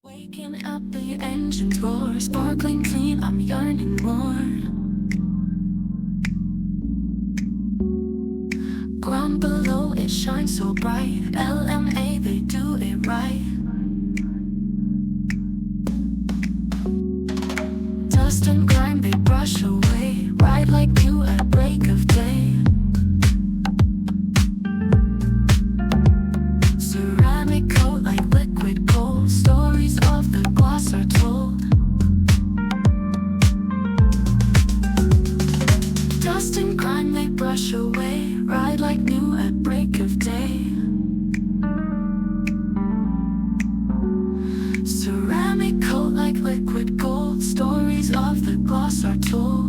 Waking up, the engine roar, sparkling clean, I'm yearning more. Ground below, it shines so bright. LMA, they do it right. Dust and grime, they brush away. Ride like new at break of day. Ceramic coat like liquid gold. Stories of the gloss are told. Dust and grime, they brush away. Ride like new at break of day. Ceramic coat like liquid gold. Stories of the gloss are told.